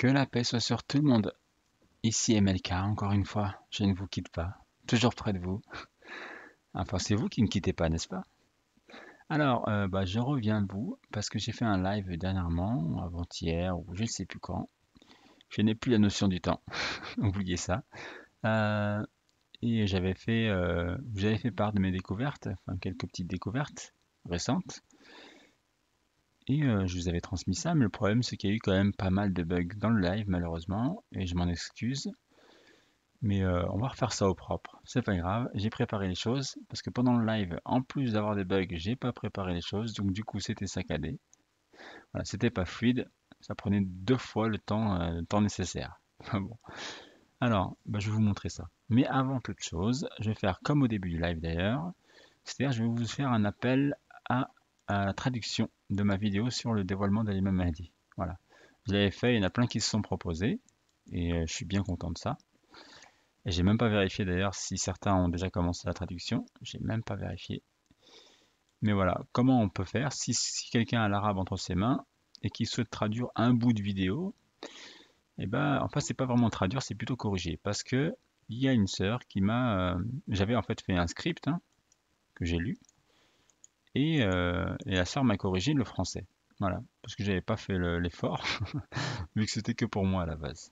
Que la paix soit sur tout le monde. Ici MLK, encore une fois, je ne vous quitte pas. Toujours près de vous. Enfin, c'est vous qui ne me quittez pas, n'est-ce pas? Alors, je reviens de vous parce que j'ai fait un live dernièrement, avant-hier, ou je ne sais plus quand. Je n'ai plus la notion du temps. Oubliez ça. Euh, et j'avais fait part de mes découvertes, enfin quelques petites découvertes récentes. Et je vous avais transmis ça, mais le problème c'est qu'il y a eu quand même pas mal de bugs dans le live malheureusement, et je m'en excuse. Mais on va refaire ça au propre. C'est pas grave, j'ai préparé les choses parce que pendant le live, en plus d'avoir des bugs, j'ai pas préparé les choses, donc du coup c'était saccadé. Voilà, c'était pas fluide, ça prenait deux fois le temps nécessaire. Bon. Alors, je vais vous montrer ça. Mais avant toute chose, je vais faire comme au début du live d'ailleurs, c'est-à-dire je vais vous faire un appel à la traduction de ma vidéo sur le dévoilement de l'imam Mahdi. Voilà. Je l'avais fait, il y en a plein qui se sont proposés, et je suis bien content de ça. Et j'ai même pas vérifié d'ailleurs si certains ont déjà commencé la traduction. J'ai même pas vérifié. Mais voilà, comment on peut faire si quelqu'un a l'arabe entre ses mains et qui souhaite traduire un bout de vidéo, et en fait c'est pas vraiment traduire, c'est plutôt corriger. Parce que il y a une sœur qui j'avais en fait fait un script hein, que j'ai lu et la sœur m'a corrigé le français. Voilà, parce que j'avais pas fait l'effort vu que c'était que pour moi à la base.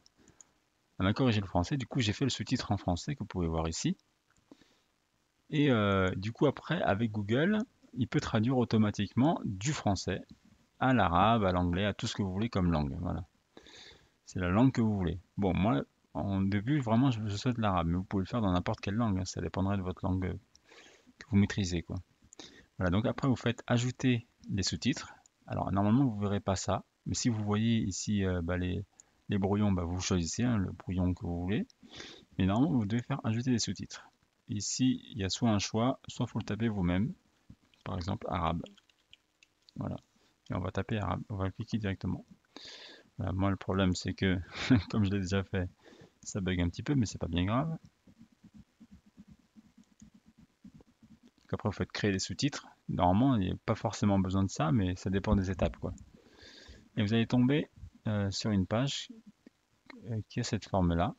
Elle m'a corrigé le français, du coup j'ai fait le sous-titre en français que vous pouvez voir ici. Et du coup, après, avec Google, il peut traduire automatiquement du français à l'arabe, à l'anglais, à tout ce que vous voulez comme langue. Voilà. C'est la langue que vous voulez. Bon, moi, en début, vraiment, je souhaite l'arabe, mais vous pouvez le faire dans n'importe quelle langue, hein. Ça dépendrait de votre langue que vous maîtrisez, quoi. Voilà, donc après, vous faites ajouter les sous-titres. Alors, normalement, vous ne verrez pas ça, mais si vous voyez ici les brouillons, vous choisissez hein, le brouillon que vous voulez. Mais normalement, vous devez faire ajouter des sous-titres. Ici, il y a soit un choix, soit il faut le taper vous-même. Par exemple arabe. Voilà. Et on va taper arabe, on va cliquer directement. Voilà, moi le problème c'est que comme je l'ai déjà fait, ça bug un petit peu, mais c'est pas bien grave. Après vous faites créer des sous-titres. Normalement il n'y a pas forcément besoin de ça, mais ça dépend des étapes quoi. Et vous allez tomber sur une page qui a cette forme-là.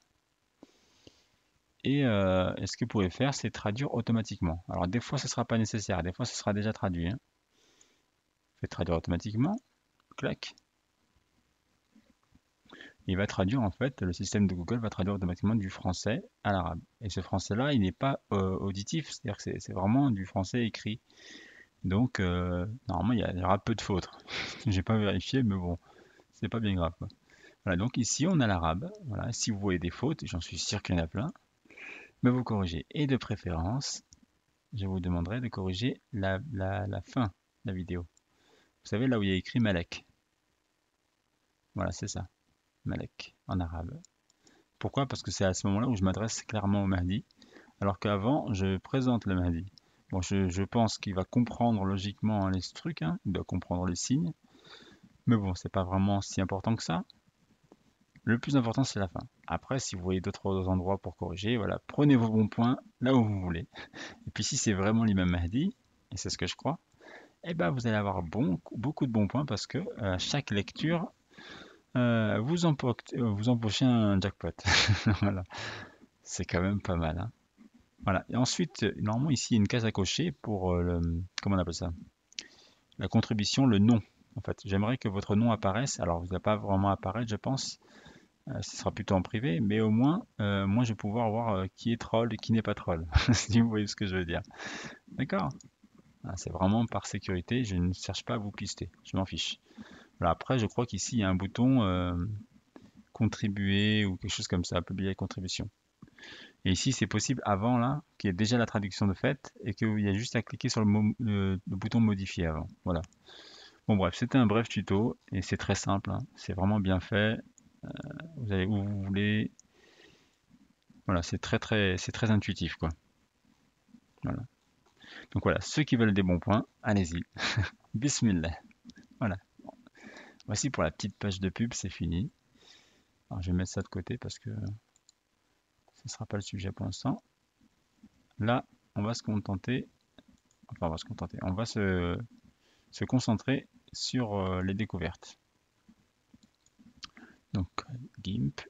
Et ce que vous pouvez faire, c'est traduire automatiquement. Alors des fois ce ne sera pas nécessaire, des fois ce sera déjà traduit, hein. Faites traduire automatiquement, clac. Il va traduire en fait, le système de Google va traduire automatiquement du français à l'arabe. Et ce français-là, il n'est pas auditif, c'est-à-dire que c'est vraiment du français écrit. Donc normalement, il y aura peu de fautes. J'ai pas vérifié, mais bon, c'est pas bien grave, quoi. Voilà, donc ici on a l'arabe. Voilà, si vous voyez des fautes, j'en suis sûr qu'il y en a plein, mais vous corrigez. Et de préférence, je vous demanderai de corriger la fin de la vidéo. Vous savez là où il y a écrit Malek. Voilà, c'est ça, Malek en arabe. Pourquoi? Parce que c'est à ce moment-là où je m'adresse clairement au Mahdi, alors qu'avant, je présente le Mahdi. Bon, je pense qu'il va comprendre logiquement hein, les trucs, hein, il doit comprendre les signes, mais bon, c'est pas vraiment si important que ça. Le plus important, c'est la fin. Après, si vous voyez d'autres endroits pour corriger, voilà, prenez vos bons points là où vous voulez. Et puis si c'est vraiment l'imam Mahdi, et c'est ce que je crois, vous allez avoir beaucoup de bons points parce que à chaque lecture, vous empochez un jackpot. Voilà, c'est quand même pas mal, hein. Voilà. Et ensuite, normalement, ici, il y a une case à cocher pour comment on appelle ça? La contribution, le nom. En fait, j'aimerais que votre nom apparaisse. Alors, vous n'allez pas vraiment apparaître, je pense. Ce sera plutôt en privé, mais au moins, moi, je vais pouvoir voir qui est troll et qui n'est pas troll. Si vous voyez ce que je veux dire. D'accord? Ah, c'est vraiment par sécurité. Je ne cherche pas à vous pister. Je m'en fiche. Voilà, après, je crois qu'ici, il y a un bouton contribuer ou quelque chose comme ça, publier contribution. Et ici, c'est possible avant là, qu'il y ait déjà la traduction de fait et qu'il y a juste à cliquer sur le bouton modifier avant. Voilà. Bon bref, c'était un bref tuto et c'est très simple, hein. C'est vraiment bien fait. Vous allez où vous voulez. Voilà, c'est très intuitif quoi. Voilà. Donc voilà, ceux qui veulent des bons points, allez-y. Bismillah. Voilà. Voici pour la petite page de pub, c'est fini. Alors je vais mettre ça de côté parce que ce ne sera pas le sujet pour l'instant. Là, on va se contenter. Enfin, on va se contenter. On va se concentrer sur les découvertes. Donc, GIMP,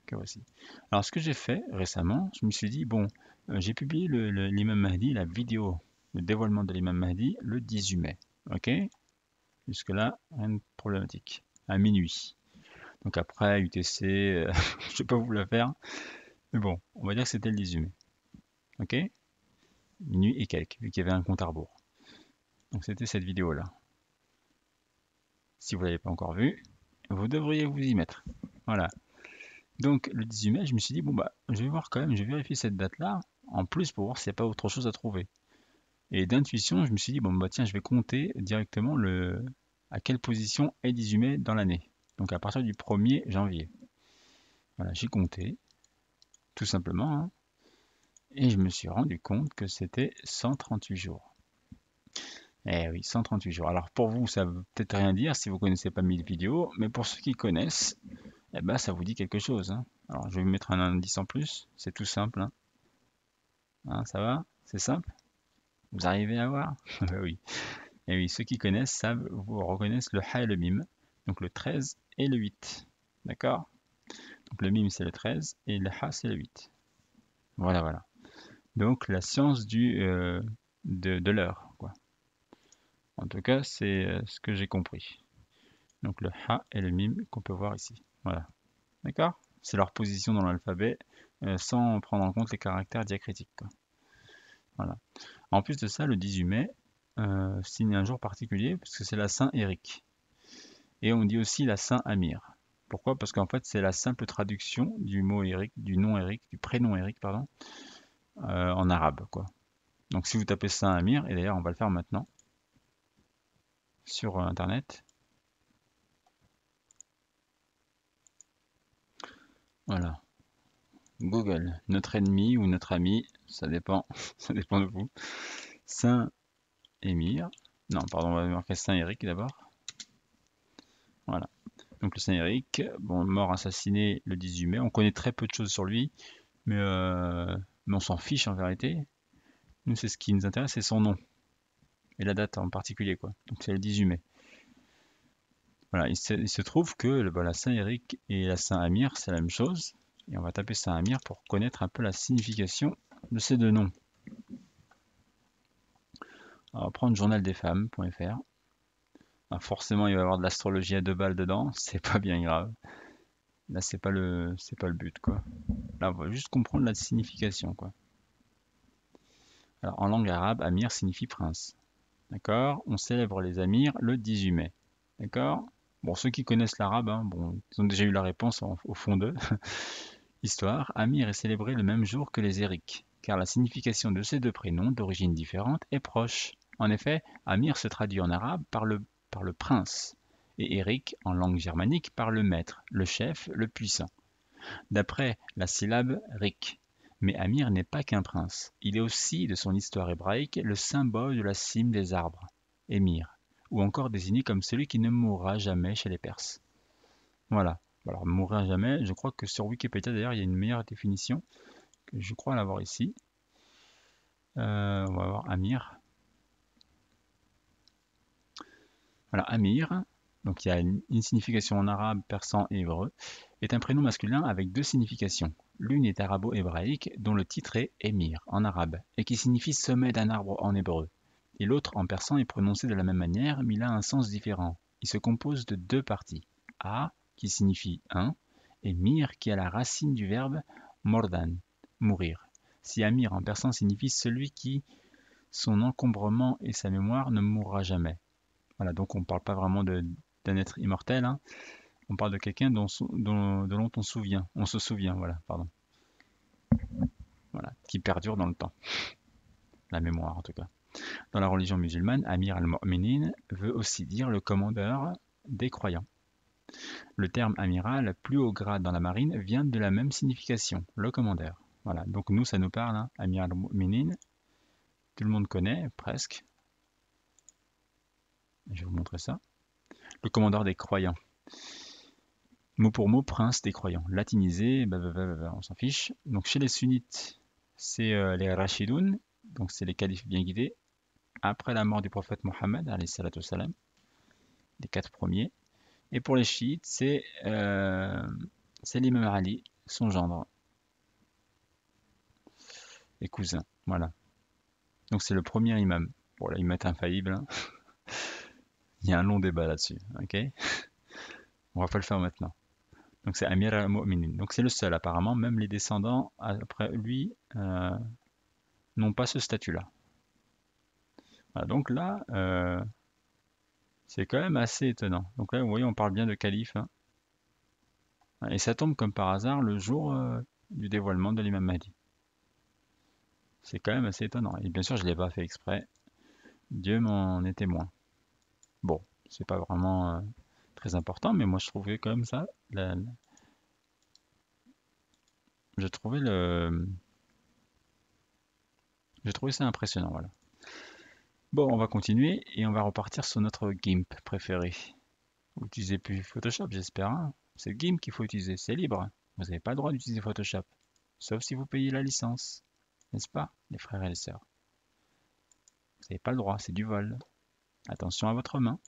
que voici. Alors ce que j'ai fait récemment, je me suis dit, bon, j'ai publié l'imam Mahdi, la vidéo, le dévoilement de l'imam Mahdi, le 18 mai. Ok? Jusque-là, rien de problématique. À minuit. Donc après, UTC, je vais pas vous la faire. Mais bon, on va dire que c'était le 18 mai. Ok? Minuit et quelques, vu qu'il y avait un compte à rebours. Donc c'était cette vidéo-là. Si vous ne l'avez pas encore vue, vous devriez vous y mettre. Voilà. Donc le 18 mai, je me suis dit, bon bah, je vais voir quand même, je vais vérifier cette date-là, en plus pour voir s'il n'y a pas autre chose à trouver. Et d'intuition, je me suis dit, bon bah tiens, je vais compter directement à quelle position est 18 mai dans l'année. Donc à partir du 1er janvier. Voilà, j'ai compté, tout simplement, hein, et je me suis rendu compte que c'était 138 jours. Eh oui, 138 jours. Alors pour vous, ça veut peut-être rien dire si vous ne connaissez pas 1000 vidéos, mais pour ceux qui connaissent, eh ben, ça vous dit quelque chose, hein. Alors je vais vous mettre un indice en plus, c'est tout simple, hein. Hein, ça va? C'est simple? Vous arrivez à voir? Bah oui. Et oui, ceux qui connaissent savent, vous reconnaissent le Ha et le Mim, donc le 13 et le 8. D'accord? Donc le Mim c'est le 13 et le Ha c'est le 8. Voilà, voilà. Donc la science de l'heure, quoi. En tout cas, c'est ce que j'ai compris. Donc le Ha et le Mim qu'on peut voir ici. Voilà. D'accord? C'est leur position dans l'alphabet sans prendre en compte les caractères diacritiques, quoi. Voilà. En plus de ça, le 18 mai signe un jour particulier parce que c'est la Saint-Éric. Et on dit aussi la Saint-Amir. Pourquoi? Parce qu'en fait, c'est la simple traduction du mot Éric, du nom Éric, du prénom Éric, pardon, en arabe, quoi. Donc si vous tapez Saint-Amir, et d'ailleurs on va le faire maintenant sur Internet. Voilà. Google, notre ennemi ou notre ami, ça dépend, ça dépend de vous. Saint-Émir. Non, pardon, on va marquer Saint-Éric d'abord. Voilà. Donc le Saint-Éric, bon, mort assassiné le 18 mai. On connaît très peu de choses sur lui, mais, mais on s'en fiche en vérité. Nous, c'est ce qui nous intéresse, c'est son nom. Et la date en particulier, quoi. Donc c'est le 18 mai. Voilà, il se trouve que bah, la Saint-Éric et la Saint-Amir, c'est la même chose. Et on va taper Saint-Amir pour connaître un peu la signification de ces deux noms. On va prendre journaldesfemmes.fr. Ah, forcément, il va y avoir de l'astrologie à 2 balles dedans, c'est pas bien grave. Là, c'est pas le but, quoi. Là, on va juste comprendre la signification, quoi. Alors, en langue arabe, Amir signifie prince. D'accord? On célèbre les Amirs le 18 mai. D'accord? Bon, ceux qui connaissent l'arabe, hein, bon, ils ont déjà eu la réponse au fond d'eux. Histoire, Amir est célébré le même jour que les Éric, car la signification de ces deux prénoms, d'origine différente, est proche. En effet, Amir se traduit en arabe par le prince, et Éric, en langue germanique, par le maître, le chef, le puissant. D'après la syllabe Rik. Mais Amir n'est pas qu'un prince, il est aussi, de son histoire hébraïque, le symbole de la cime des arbres, Émir, ou encore désigné comme celui qui ne mourra jamais chez les Perses. Voilà. Alors, mourir jamais, je crois que sur Wikipédia d'ailleurs, il y a une meilleure définition, que je crois l'avoir ici. On va voir Amir. Voilà, Amir, donc il y a une signification en arabe, persan et hébreu, est un prénom masculin avec deux significations. L'une est arabo-hébraïque, dont le titre est Émir en arabe, et qui signifie sommet d'un arbre en hébreu. Et l'autre en persan est prononcé de la même manière, mais il a un sens différent. Il se compose de deux parties. A, qui signifie un, et Mir, qui a la racine du verbe mordan, mourir. Si Amir en persan signifie celui qui, son encombrement et sa mémoire ne mourra jamais. Voilà, donc on ne parle pas vraiment d'un être immortel, hein. On parle de quelqu'un dont on se souvient, voilà, pardon. Voilà, qui perdure dans le temps, la mémoire en tout cas. Dans la religion musulmane, Amir al-Mu'minin veut aussi dire le commandeur des croyants. Le terme amiral, plus haut grade dans la marine, vient de la même signification, le commandeur. Voilà, donc nous ça nous parle, hein, Amir al-Mu'minin, tout le monde connaît, presque. Je vais vous montrer ça. Le commandeur des croyants. Mot pour mot, prince des croyants. Latinisé, on s'en fiche. Donc chez les sunnites, c'est les Rashidoun, donc c'est les califes bien guidés. Après la mort du prophète Mohammed, alayhi salatu wassalam, les 4 premiers. Et pour les chiites, c'est l'imam Ali, son gendre et cousin. Voilà. Donc c'est le premier imam. Bon là, imam infaillible, hein. Il y a un long débat là-dessus. Ok? On va pas le faire maintenant. Donc c'est Amir al-Mu'minin. Donc c'est le seul apparemment. Même les descendants après lui n'ont pas ce statut-là. Voilà, donc là, c'est quand même assez étonnant. Donc là, vous voyez, on parle bien de calife, hein. Et ça tombe comme par hasard le jour du dévoilement de l'imam Mahdi. C'est quand même assez étonnant. Et bien sûr, je ne l'ai pas fait exprès. Dieu m'en est témoin. Bon, c'est pas vraiment très important, mais moi je trouvais quand même ça. Je trouvais le, je trouvais ça impressionnant, voilà. Bon, on va continuer et on va repartir sur notre GIMP préféré. Vous n'utilisez plus Photoshop, j'espère, hein. C'est GIMP qu'il faut utiliser, c'est libre. Vous n'avez pas le droit d'utiliser Photoshop, sauf si vous payez la licence, n'est-ce pas, les frères et les sœurs? Vous n'avez pas le droit, c'est du vol. Attention à votre main.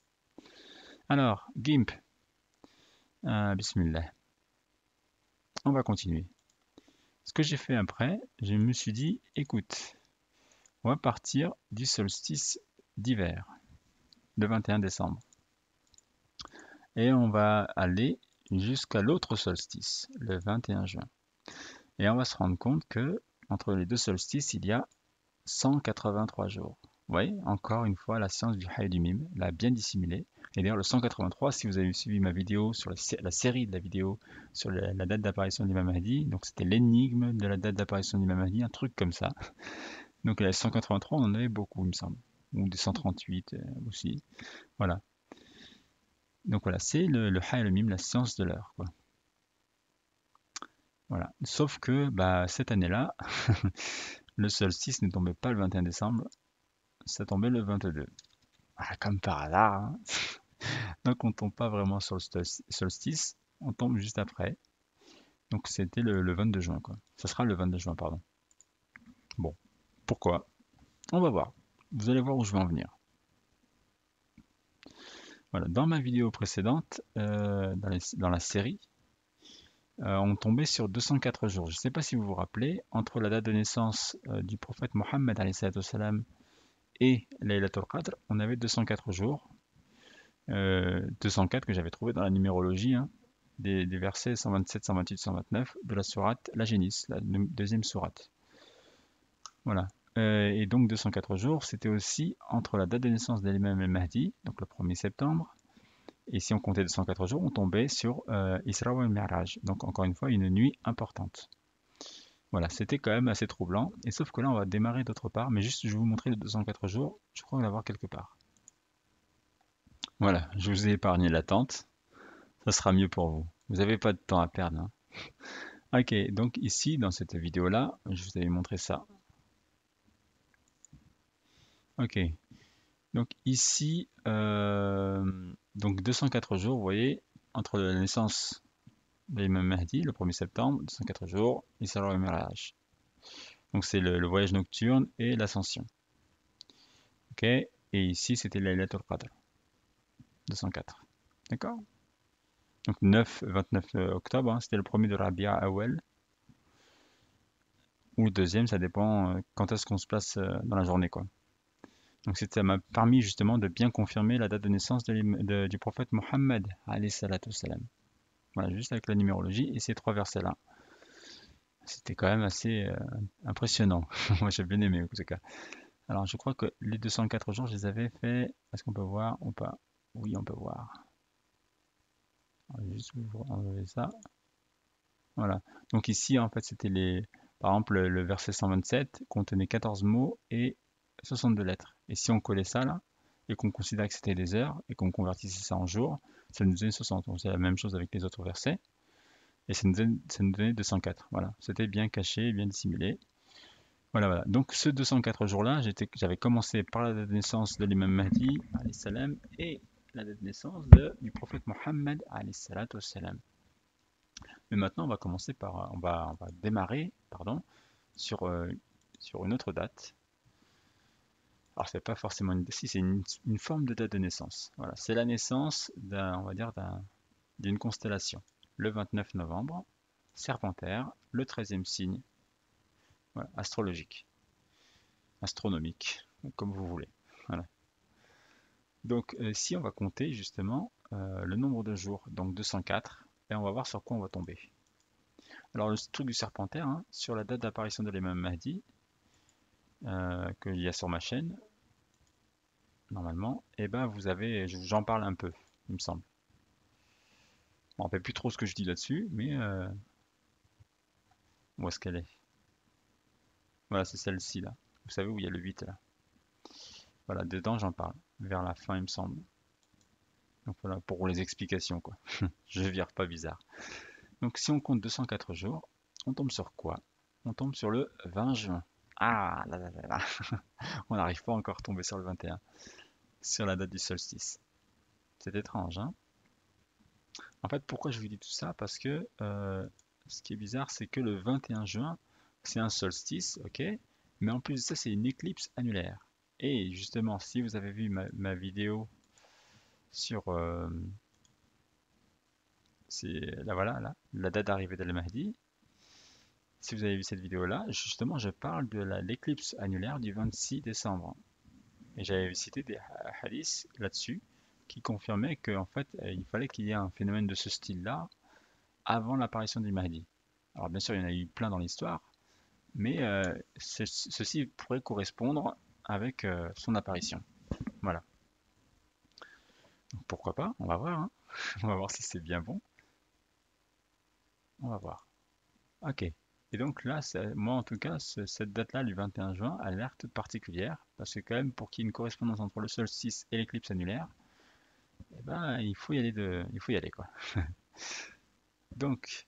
Alors, GIMP, bismillah. On va continuer. Ce que j'ai fait après, je me suis dit, écoute, on va partir du solstice d'hiver, le 21 décembre. Et on va aller jusqu'à l'autre solstice, le 21 juin. Et on va se rendre compte que entre les deux solstices, il y a 183 jours. Vous voyez, encore une fois, la science du Hayy du Mime l'a bien dissimulé. Et d'ailleurs, le 183, si vous avez suivi ma vidéo sur la série de la vidéo sur la date d'apparition de l'imam Mahdi, donc c'était l'énigme de la date d'apparition de l'imam Mahdi, un truc comme ça. Donc la 183, on en avait beaucoup, il me semble. Ou des 138 aussi. Voilà. Donc voilà, c'est le Hayy al-Mim, la science de l'heure, quoi. Voilà. Sauf que cette année-là, le solstice ne tombait pas le 21 décembre, ça tombait le 22. Ah, comme par hasard, hein. Donc on tombe pas vraiment sur le solstice, on tombe juste après. Donc c'était le 22 juin, quoi. Ça sera le 22 juin, pardon. Bon, pourquoi? On va voir. Vous allez voir où je vais en venir. Voilà, dans ma vidéo précédente, dans la série, on tombait sur 204 jours. Je ne sais pas si vous vous rappelez, entre la date de naissance du prophète Mohammed et Laylatul Qadr, on avait 204 jours. 204 que j'avais trouvé dans la numérologie, hein, des versets 127, 128, 129 de la sourate La Génisse, la deuxième sourate. Voilà. Et donc 204 jours, c'était aussi entre la date de naissance de l'imam al-Mahdi, donc le 1er septembre, et si on comptait 204 jours, on tombait sur Isra wal Mi'raj, donc encore une fois une nuit importante. Voilà, c'était quand même assez troublant, et sauf que là on va démarrer d'autre part, mais juste je vais vous montrer les 204 jours, je crois l'avoir quelque part. Voilà, je vous ai épargné l'attente, ça sera mieux pour vous. Vous n'avez pas de temps à perdre, hein. Ok, donc ici, dans cette vidéo-là, je vous avais montré ça. Ok, donc ici, donc 204 jours, vous voyez, entre la naissance de l'imam Mahdi, le 1er septembre, 204 jours, Isra wal Mi'raj. Donc c'est le voyage nocturne et l'ascension. Ok, et ici c'était Laylatul Qadr, 204. D'accord? Donc 29 octobre, hein, c'était le premier de Rabi'a Awal, ou le deuxième, ça dépend quand est-ce qu'on se place dans la journée, quoi. Donc ça m'a permis justement de bien confirmer la date de naissance du prophète Mohammed, alayhi salatu wassalam. Voilà, juste avec la numérologie et ces trois versets-là. C'était quand même assez impressionnant. Moi j'ai bien aimé en tout cas. Alors je crois que les 204 jours, je les avais fait. Est-ce qu'on peut voir ou pas? Oui, on peut voir. On va juste enlever ça. Voilà. Donc ici, en fait, c'était par exemple, le verset 127 contenait 14 mots et 62 lettres. Et si on collait ça là, et qu'on considérait que c'était des heures, et qu'on convertissait ça en jours, ça nous donnait 60. Donc c'est la même chose avec les autres versets. Et ça nous donnait 204. Voilà. C'était bien caché, bien dissimulé. Voilà, voilà. Donc ce 204 jours-là, j'avais commencé par la date de naissance de l'imam Mahdi, alayhi salam, et la date de naissance du prophète Mohammed, alayhi salatu wassalam. Mais maintenant, on va commencer par, on va démarrer, pardon, sur une autre date. Alors, c'est pas forcément si c'est une forme de date de naissance. Voilà, c'est la naissance on va dire, d'une constellation. le 29 novembre, Serpentaire, le 13e signe, voilà, astrologique, astronomique, comme vous voulez. Voilà. Donc si on va compter justement le nombre de jours, donc 204, et on va voir sur quoi on va tomber. Alors le truc du Serpentaire, hein, sur la date d'apparition de l'imam Mahdi, qu'il y a sur ma chaîne, normalement, et ben vous avez, j'en parle un peu, il me semble. Je ne me rappelle plus trop ce que je dis là-dessus, mais où est-ce qu'elle est? Voilà, c'est celle-ci là. Vous savez où il y a le 8 là. Voilà, dedans j'en parle, vers la fin il me semble. Donc voilà, pour les explications quoi. Je vire pas bizarre. Donc si on compte 204 jours, on tombe sur quoi? On tombe sur le 20 juin. Ah là là là là, on n'arrive pas encore à tomber sur le 21, sur la date du solstice. C'est étrange, hein? En fait, pourquoi je vous dis tout ça? Parce que ce qui est bizarre, c'est que le 21 juin, c'est un solstice, ok? Mais en plus de ça, c'est une éclipse annulaire. Et justement, si vous avez vu ma vidéo sur là, voilà, là, la date d'arrivée d'Al-Mahdi, si vous avez vu cette vidéo-là, justement, je parle de l'éclipse annulaire du 26 décembre. Et j'avais cité des hadiths là-dessus qui confirmaient qu'en fait, il fallait qu'il y ait un phénomène de ce style-là avant l'apparition du Mahdi. Alors bien sûr, il y en a eu plein dans l'histoire, mais ceci pourrait correspondre avec son apparition. Voilà. Donc, pourquoi pas? On va voir, hein. On va voir si c'est bien bon. On va voir. Ok. Et donc là, moi en tout cas, cette date-là, du 21 juin, a l'air toute particulière, parce que quand même, pour qu'il y ait une correspondance entre le solstice et l'éclipse annulaire, eh ben, il faut y aller quoi. Donc,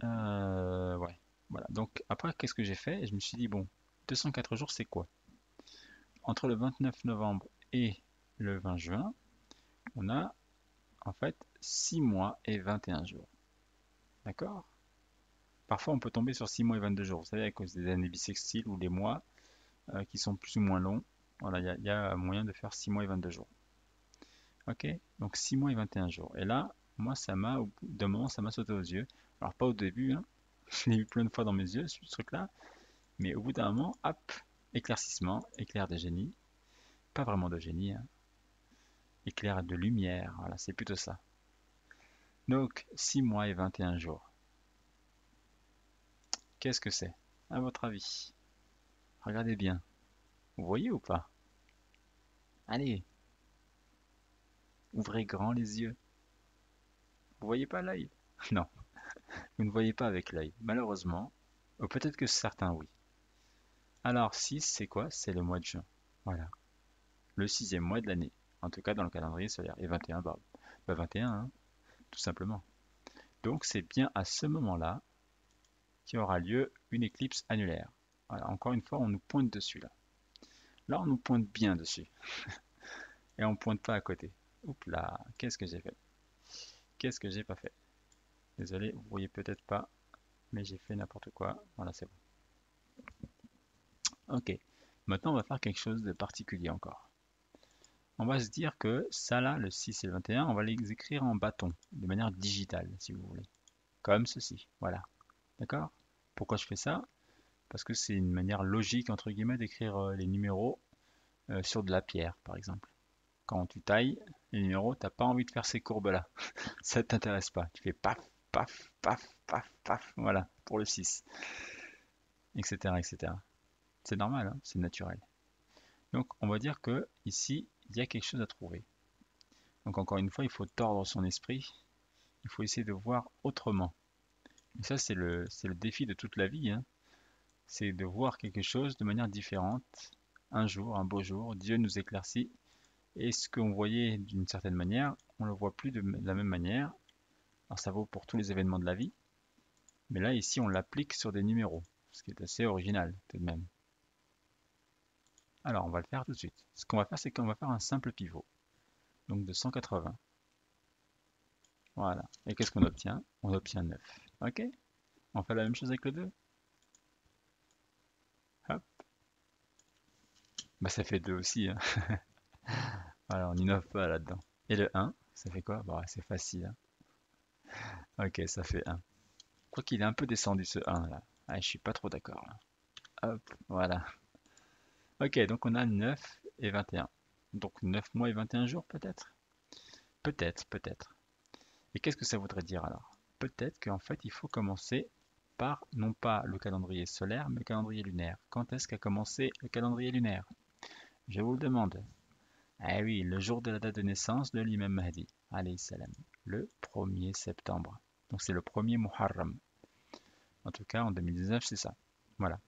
ouais. Voilà. Donc après, qu'est-ce que j'ai fait? Je me suis dit, bon, 204 jours, c'est quoi? Entre le 29 novembre et le 20 juin, on a en fait 6 mois et 21 jours. D'accord? Parfois, on peut tomber sur 6 mois et 22 jours. Vous savez, à cause des années bissextiles ou les mois qui sont plus ou moins longs. Voilà, il y a moyen de faire 6 mois et 22 jours. Ok? Donc 6 mois et 21 jours. Et là, moi, au bout d'un moment, ça m'a sauté aux yeux. Alors, pas au début, hein. Je l'ai eu plein de fois dans mes yeux, ce truc-là. Mais au bout d'un moment, hop, éclaircissement, éclair de génie. Pas vraiment de génie, hein. Éclair de lumière. Voilà, c'est plutôt ça. Donc, 6 mois et 21 jours. Qu'est-ce que c'est, à votre avis? Regardez bien. Vous voyez ou pas? Allez, ouvrez grand les yeux. Vous voyez pas l'œil? Non, vous ne voyez pas avec l'œil, malheureusement. Ou peut-être que certains oui. Alors 6, c'est quoi? C'est le mois de juin. Voilà. Le sixième mois de l'année. En tout cas dans le calendrier solaire. Et 21, bah 21, hein, tout simplement. Donc c'est bien à ce moment-là qu'il y aura lieu une éclipse annulaire. Voilà, encore une fois, on nous pointe dessus là. Là, on nous pointe bien dessus. Et on pointe pas à côté. Oups là, qu'est-ce que j'ai fait? Qu'est-ce que j'ai pas fait? Désolé, vous voyez peut-être pas, mais j'ai fait n'importe quoi. Voilà, c'est bon. Ok. Maintenant, on va faire quelque chose de particulier encore. On va se dire que ça là, le 6 et le 21, on va les écrire en bâton, de manière digitale, si vous voulez. Comme ceci. Voilà. D'accord? Pourquoi je fais ça? Parce que c'est une manière logique, entre guillemets, d'écrire les numéros sur de la pierre, par exemple. Quand tu tailles les numéros, t'as pas envie de faire ces courbes-là. Ça ne t'intéresse pas. Tu fais paf, paf, paf, paf, paf. Voilà, pour le 6, etc., etc. C'est normal, hein, c'est naturel. Donc, on va dire que ici, il y a quelque chose à trouver. Donc, encore une fois, il faut tordre son esprit. Il faut essayer de voir autrement. Et ça, c'est le défi de toute la vie, hein. C'est de voir quelque chose de manière différente. Un jour, un beau jour, Dieu nous éclaircit. Et ce qu'on voyait d'une certaine manière, on ne le voit plus de la même manière. Alors, ça vaut pour tous les événements de la vie. Mais là, ici, on l'applique sur des numéros. Ce qui est assez original, tout de même. Alors, on va le faire tout de suite. Ce qu'on va faire, c'est qu'on va faire un simple pivot. Donc de 180. Voilà. Et qu'est-ce qu'on obtient? On obtient 9. Ok? On fait la même chose avec le 2. Hop. Bah ça fait 2 aussi, hein. Alors on n'innove pas là-dedans. Et le 1, ça fait quoi? Bah c'est facile, hein. Ok, ça fait 1. Quoi qu'il est un peu descendu ce 1 là. Ah, je suis pas trop d'accord là. Hop, voilà. Ok, donc on a 9 et 21. Donc 9 mois et 21 jours peut-être? Peut-être, peut-être. Et qu'est-ce que ça voudrait dire alors? Peut-être qu'en fait il faut commencer par non pas le calendrier solaire, mais le calendrier lunaire. Quand est-ce qu'a commencé le calendrier lunaire? Je vous le demande. Ah oui, le jour de la date de naissance de l'imam Mahdi, alayhi salam, le 1er septembre. Donc c'est le premier Muharram. En tout cas, en 2019, c'est ça. Voilà.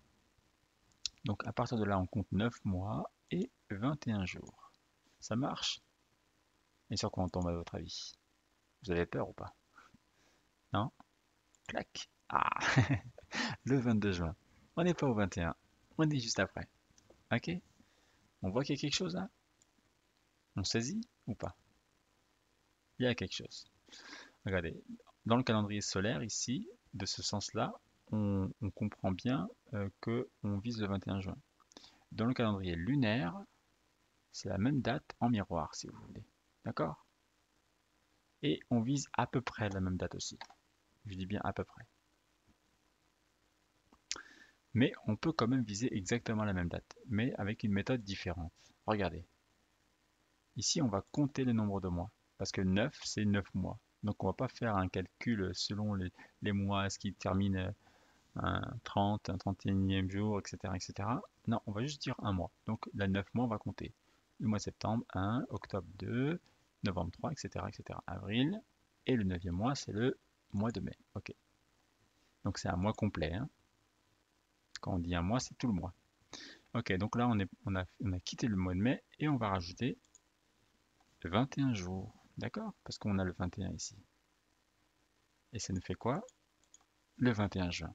Donc à partir de là, on compte 9 mois et 21 jours. Ça marche? Et sur quoi on tombe à votre avis? Vous avez peur ou pas? Non? Clac. Ah, le 22 juin. On n'est pas au 21. On est juste après. Ok? On voit qu'il y a quelque chose là? On saisit ou pas? Il y a quelque chose. Regardez, dans le calendrier solaire ici, de ce sens-là, on comprend bien que on vise le 21 juin. Dans le calendrier lunaire, c'est la même date en miroir, si vous voulez. D'accord? Et on vise à peu près la même date aussi. Je dis bien à peu près. Mais on peut quand même viser exactement la même date, mais avec une méthode différente. Regardez. Ici, on va compter le nombre de mois, parce que 9, c'est 9 mois. Donc on ne va pas faire un calcul selon les mois, ce qui termine un 30, un 31e jour, etc., etc. Non, on va juste dire un mois. Donc la 9 mois, on va compter. Le mois de septembre, 1, octobre 2, novembre 3, etc., etc. Avril. Et le 9e mois, c'est le mois de mai. Ok. Donc c'est un mois complet, hein. Quand on dit un mois, c'est tout le mois. Ok, donc là, on a quitté le mois de mai et on va rajouter 21 jours. D'accord? Parce qu'on a le 21 ici. Et ça nous fait quoi? Le 21 juin.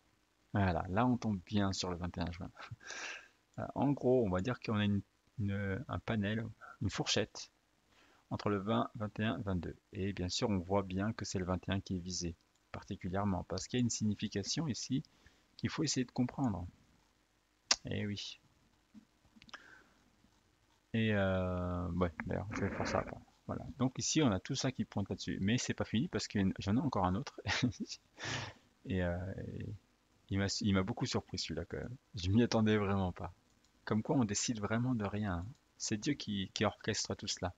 Voilà, là on tombe bien sur le 21 juin. En gros, on va dire qu'on a un panel, une fourchette entre le 20, 21, 22. Et bien sûr, on voit bien que c'est le 21 qui est visé, particulièrement, parce qu'il y a une signification ici qu'il faut essayer de comprendre. Eh oui. Et ouais, d'ailleurs, je vais faire ça après. Voilà. Donc ici, on a tout ça qui pointe là-dessus. Mais c'est pas fini parce que j'en ai encore un autre. Et il m'a beaucoup surpris celui-là quand même. Je m'y attendais vraiment pas. Comme quoi on décide vraiment de rien, hein. C'est Dieu qui orchestre tout cela.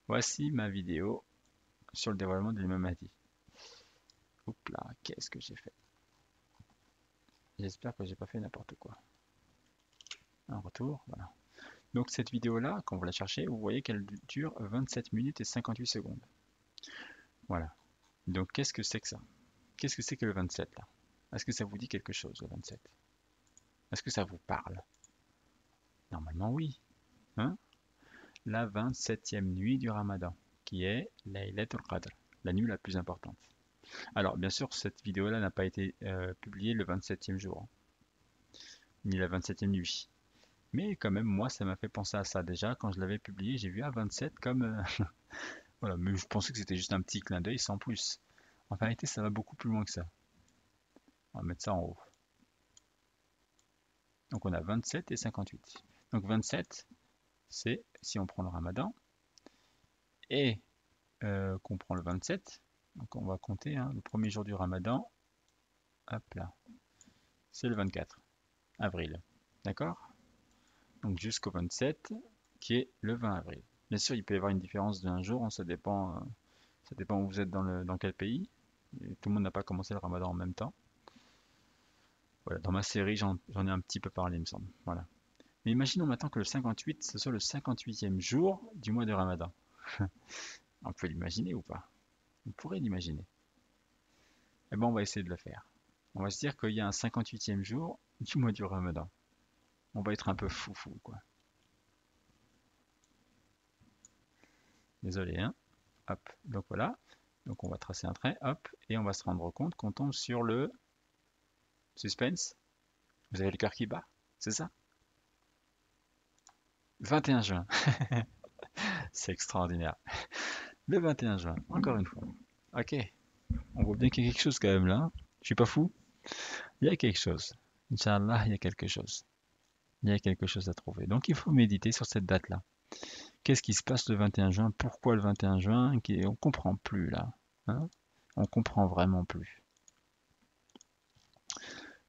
Voici ma vidéo sur le dévoilement de l'imam Mahdi. Oups là, qu'est-ce que j'ai fait? J'espère que j'ai pas fait n'importe quoi. Un retour, voilà. Donc cette vidéo-là, quand vous la cherchez, vous voyez qu'elle dure 27 minutes et 58 secondes. Voilà. Donc qu'est-ce que c'est que ça? Qu'est-ce que c'est que le 27 là? Est-ce que ça vous dit quelque chose le 27? Est-ce que ça vous parle? Normalement oui. Hein? La 27e nuit du Ramadan, qui est Laylatul Qadr, la nuit la plus importante. Alors, bien sûr, cette vidéo-là n'a pas été publiée le 27e jour, hein, ni la 27e nuit. Mais quand même, moi, ça m'a fait penser à ça déjà. Quand je l'avais publié, j'ai vu à 27 comme... voilà, mais je pensais que c'était juste un petit clin d'œil sans plus. En vérité, ça va beaucoup plus loin que ça. On va mettre ça en haut. Donc on a 27 et 58. Donc 27, c'est si on prend le Ramadan et qu'on prend le 27, donc on va compter hein, le premier jour du Ramadan, hop là, c'est le 24 avril. D'accord? Donc jusqu'au 27, qui est le 20 avril. Bien sûr, il peut y avoir une différence d'un jour, hein, ça dépend où vous êtes dans quel pays. Et tout le monde n'a pas commencé le Ramadan en même temps. Voilà, dans ma série, j'en ai un petit peu parlé, il me semble. Voilà. Mais imaginons maintenant que le 58, ce soit le 58e jour du mois de Ramadan. On peut l'imaginer ou pas? On pourrait l'imaginer. Eh bien, on va essayer de le faire. On va se dire qu'il y a un 58e jour du mois du Ramadan. On va être un peu foufou, quoi. Désolé, hein. Hop, donc voilà. Donc on va tracer un trait, hop, et on va se rendre compte qu'on tombe sur le suspense. Vous avez le cœur qui bat, c'est ça? 21 juin. C'est extraordinaire. Le 21 juin, encore une fois. Ok, on voit bien qu'il y a quelque chose quand même là, hein. Je suis pas fou. Il y a quelque chose. Inch'Allah, il y a quelque chose. Il y a quelque chose à trouver. Donc il faut méditer sur cette date-là. Qu'est-ce qui se passe le 21 juin? Pourquoi le 21 juin? On comprend plus là. hein. On comprend vraiment plus.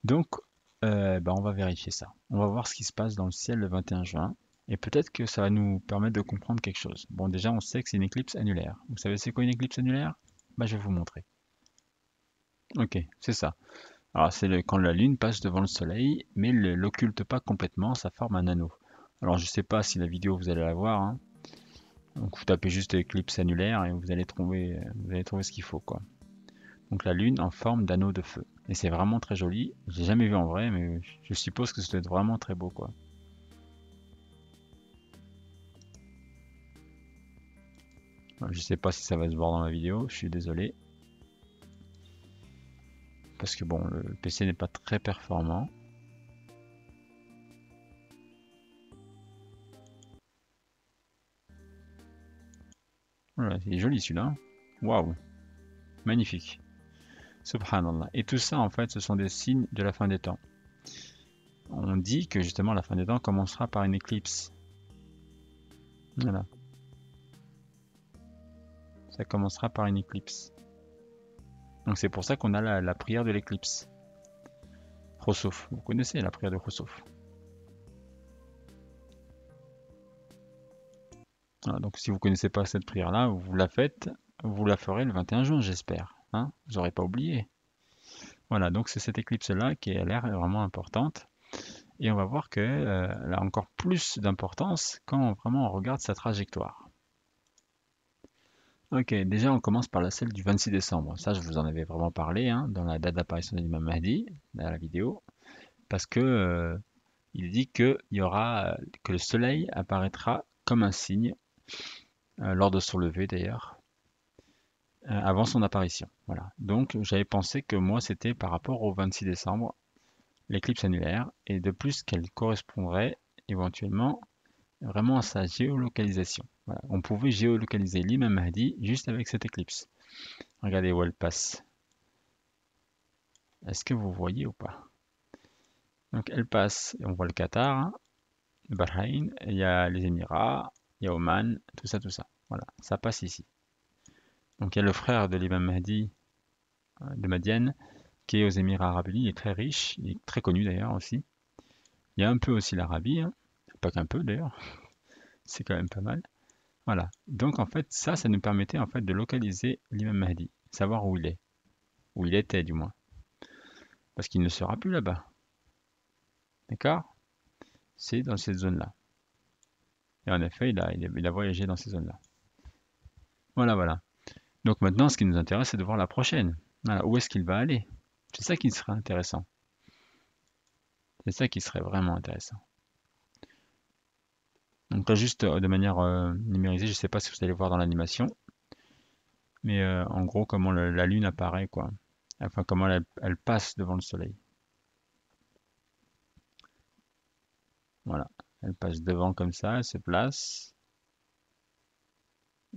Donc, on va vérifier ça. On va voir ce qui se passe dans le ciel le 21 juin. Et peut-être que ça va nous permettre de comprendre quelque chose. Bon, déjà, on sait que c'est une éclipse annulaire. Vous savez c'est quoi une éclipse annulaire? Je vais vous montrer. Ok, c'est ça. Alors, c'est quand la Lune passe devant le Soleil, mais ne l'occulte pas complètement, ça forme un anneau. Alors, je sais pas si la vidéo vous allez la voir, hein. Donc, vous tapez juste éclipse annulaire et vous allez trouver ce qu'il faut, quoi. Donc, la Lune en forme d'anneau de feu. Et c'est vraiment très joli. J'ai jamais vu en vrai, mais je suppose que ça doit être vraiment très beau, quoi. Je sais pas si ça va se voir dans la vidéo, je suis désolé. Parce que bon, le PC n'est pas très performant. Voilà, il est joli celui-là. Waouh, magnifique. Subhanallah. Et tout ça, en fait, ce sont des signes de la fin des temps. On dit que justement la fin des temps commencera par une éclipse. Voilà, ça commencera par une éclipse. Donc c'est pour ça qu'on a la prière de l'éclipse. Khosuf, vous connaissez la prière de Khosuf. Voilà, donc si vous ne connaissez pas cette prière-là, vous la faites, vous la ferez le 21 juin, j'espère. Hein, vous n'aurez pas oublié. Voilà, donc c'est cette éclipse-là qui a l'air vraiment importante. Et on va voir qu'elle a encore plus d'importance quand vraiment on regarde sa trajectoire. Ok, déjà on commence par celle du 26 décembre. Ça, je vous en avais vraiment parlé hein, dans la date d'apparition de l'imam Mahdi, dans la vidéo, parce que il dit que le soleil apparaîtra comme un signe lors de son lever d'ailleurs, avant son apparition. Voilà. Donc j'avais pensé que moi c'était par rapport au 26 décembre, l'éclipse annulaire, et de plus qu'elle correspondrait éventuellement vraiment à sa géolocalisation. Voilà. On pouvait géolocaliser l'imam Mahdi juste avec cette éclipse. Regardez où elle passe. Est-ce que vous voyez ou pas? Donc elle passe, on voit le Qatar, hein, le Bahreïn, il y a les Émirats, il y a Oman, tout ça, tout ça. Voilà, ça passe ici. Donc il y a le frère de l'imam Mahdi de Madiane qui est aux Émirats arabes unis, il est très riche, il est très connu d'ailleurs aussi. Il y a un peu aussi l'Arabie, hein, pas qu'un peu d'ailleurs, c'est quand même pas mal. Voilà. Donc en fait, ça nous permettait en fait de localiser l'imam Mahdi, savoir où il est, où il était du moins, parce qu'il ne sera plus là-bas. D'accord? C'est dans cette zone-là. Et en effet, il a voyagé dans ces zones-là. Voilà, voilà. Donc maintenant, ce qui nous intéresse, c'est de voir la prochaine. Voilà, où est-ce qu'il va aller? C'est ça qui serait intéressant. C'est ça qui serait vraiment intéressant. Donc là, juste de manière numérisée, je ne sais pas si vous allez voir dans l'animation, mais en gros, comment la Lune apparaît, quoi. Enfin, comment elle passe devant le Soleil. Voilà. Elle passe devant comme ça, elle se place.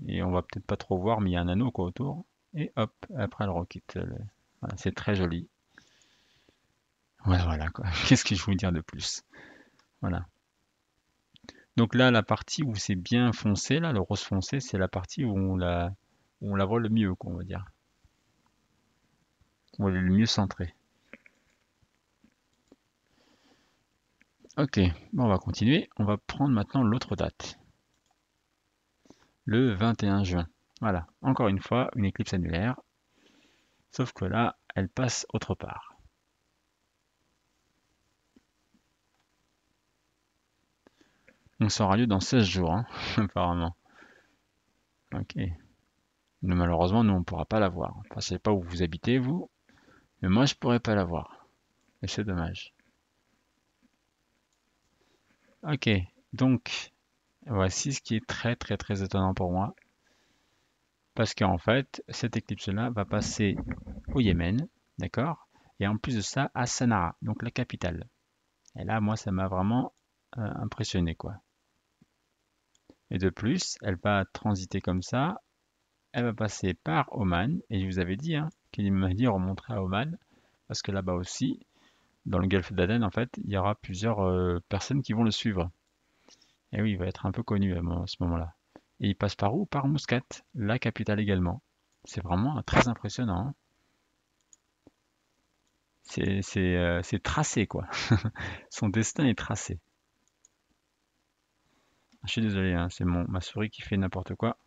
Et on va peut-être pas trop voir, mais il y a un anneau quoi autour. Et hop, après elle requitte. Voilà, c'est très joli. Voilà, voilà quoi. Qu'est-ce que je vais vous dire de plus? Voilà. Donc là, la partie où c'est bien foncé, là, le rose foncé, c'est la partie où on la voit le mieux, quoi, on va dire. Où elle est le mieux centrée. Ok, bon, on va continuer. On va prendre maintenant l'autre date. Le 21 juin. Voilà, encore une fois, une éclipse annulaire. Sauf que là, elle passe autre part. Donc ça aura lieu dans 16 jours, hein, apparemment. Ok. Mais malheureusement, nous, on ne pourra pas la voir. Enfin, je sais pas où vous habitez, vous, mais moi, je pourrais pas la voir. Et c'est dommage. Ok, donc, voici ce qui est très très très étonnant pour moi. Parce qu'en fait, cette éclipse-là va passer au Yémen, d'accord? Et en plus de ça, à Sanaa, donc la capitale. Et là, moi, ça m'a vraiment impressionné, quoi. Et de plus, elle va transiter comme ça, elle va passer par Oman, et je vous avais dit, hein, qu'il m'a dit remonter à Oman, parce que là-bas aussi, dans le golfe d'Aden, en fait, il y aura plusieurs personnes qui vont le suivre. Et oui, il va être un peu connu à ce moment-là. Et il passe par où? Par Muscat, la capitale également. C'est vraiment très impressionnant, hein. C'est tracé, quoi. Son destin est tracé. Je suis désolé, hein, c'est ma souris qui fait n'importe quoi.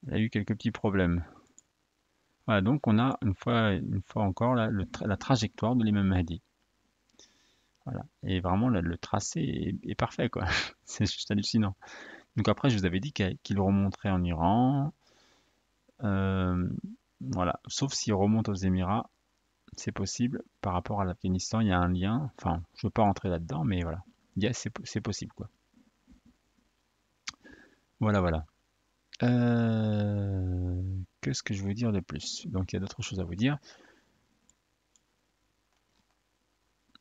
Elle a eu quelques petits problèmes. Voilà, donc on a une fois encore là, la trajectoire de l'imam Mahdi. Voilà. Et vraiment, le tracé est parfait, quoi. C'est juste hallucinant. Donc après, je vous avais dit qu'il remonterait en Iran. Euh, voilà. Sauf s'il remonte aux Émirats, c'est possible. Par rapport à l'Afghanistan, il y a un lien. Enfin, je ne veux pas rentrer là-dedans, mais voilà. C'est possible, quoi. Voilà, voilà. Qu'est-ce que je veux dire de plus? Donc, il y a d'autres choses à vous dire.